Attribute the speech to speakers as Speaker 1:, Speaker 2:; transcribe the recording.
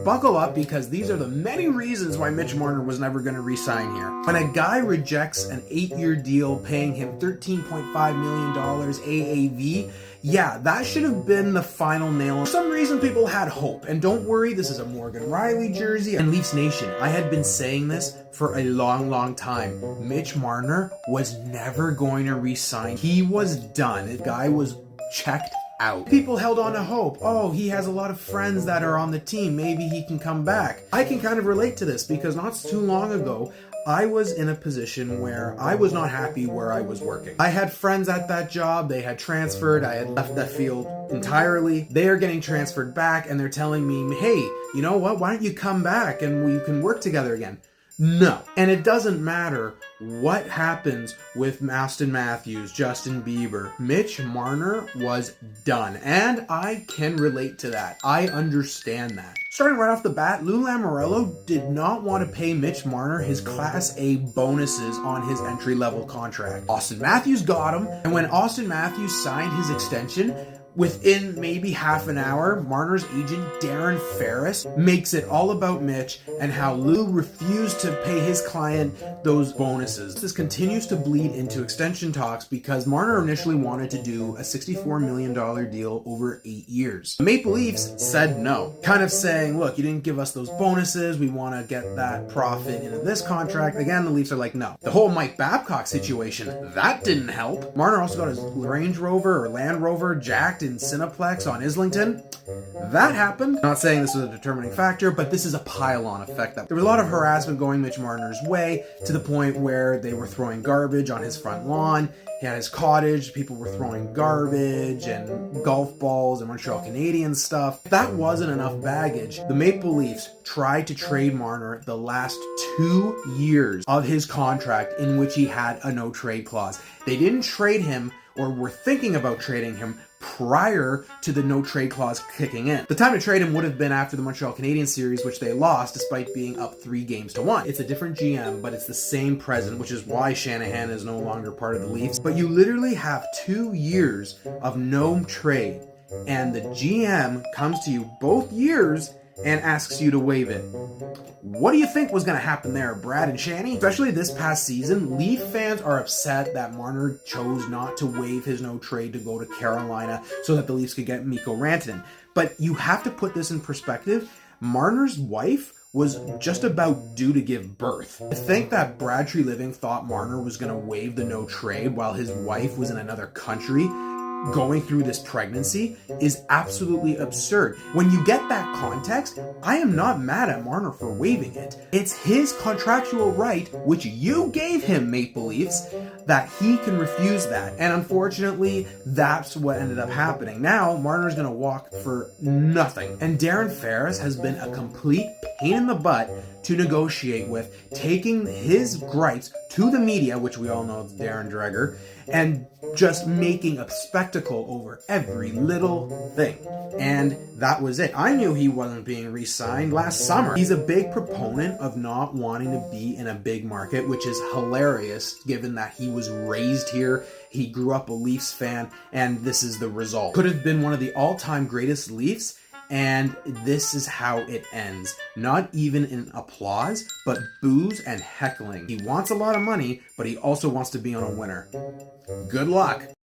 Speaker 1: Buckle up, because these are the many reasons why Mitch Marner was never going to re-sign here. When a guy rejects an 8-year deal paying him $13.5 million AAV, yeah, that should have been the final nail. For some reason, people had hope. And don't worry, this is a Morgan Riley jersey. And Leafs Nation, I had been saying this for a long time. Mitch Marner was never going to re-sign. He was done. The guy was checked out. People held on to hope. Oh, he has a lot of friends that are on the team. Maybe he can come back. I can kind of relate to this because not too long ago, I was in a position where I was not happy where I was working. I had friends at that job. They had transferred. I had left that field entirely. They are getting transferred back and they're telling me, hey, you know what? Why don't you come back and we can work together again? No. And it doesn't matter what happens with Austin Matthews, Justin Bieber. Mitch Marner was done. And I can relate to that. I understand that. Starting right off the bat, Lou Lamoriello did not want to pay Mitch Marner his Class A bonuses on his entry-level contract. Austin Matthews got him, and when Austin Matthews signed his extension, within maybe half an hour, Marner's agent, Darren Ferris, makes it all about Mitch and how Lou refused to pay his client those bonuses. This continues to bleed into extension talks because Marner initially wanted to do a $64 million deal over 8 years. The Maple Leafs said no, kind of saying, look, you didn't give us those bonuses. We want to get that profit into this contract. Again, the Leafs are like, no. The whole Mike Babcock situation, that didn't help. Marner also got his Range Rover or Land Rover jacked in Cineplex on Islington. That happened. Not saying this was a determining factor, but this is a pile-on effect. There was a lot of harassment going Mitch Marner's way to the point where they were throwing garbage on his front lawn. He had his cottage, people were throwing garbage and golf balls and Montreal Canadiens stuff. If that wasn't enough baggage, the Maple Leafs tried to trade Marner the last 2 years of his contract in which he had a no-trade clause. They didn't trade him, or were thinking about trading him, prior to the no-trade clause kicking in. The time to trade him would have been after the Montreal Canadiens series, which they lost despite being up 3-1. It's a different GM, but it's the same president, which is why Shanahan is no longer part of the Leafs. But you literally have 2 years of no trade, and the GM comes to you both years and asks you to waive it. What do you think was going to happen there, Brad and Shanny? Especially this past season, Leaf fans are upset that Marner chose not to waive his no trade to go to Carolina so that the Leafs could get Mikko Rantanen. But you have to put this in perspective. Marner's wife was just about due to give birth. To think that Brad Treliving thought Marner was going to waive the no trade while his wife was in another country going through this pregnancy is absolutely absurd. When you get that context, I am not mad at Marner for waiving it. It's his contractual right, which you gave him, Maple Leafs, that he can refuse that. And unfortunately, that's what ended up happening. Now, Marner's going to walk for nothing. And Darren Ferris has been a complete pain in the butt to negotiate with, taking his gripes to the media, which we all know is Darren Dreger, and just making a spectacle over every little thing. And that was it. I knew he wasn't being re-signed last summer. He's a big proponent of not wanting to be in a big market, which is hilarious given that he was raised here. He grew up a Leafs fan, and this is the result. Could have been one of the all-time greatest Leafs, and this is how it ends. Not even in applause, but boos and heckling. He wants a lot of money, but he also wants to be on a winner. Good luck.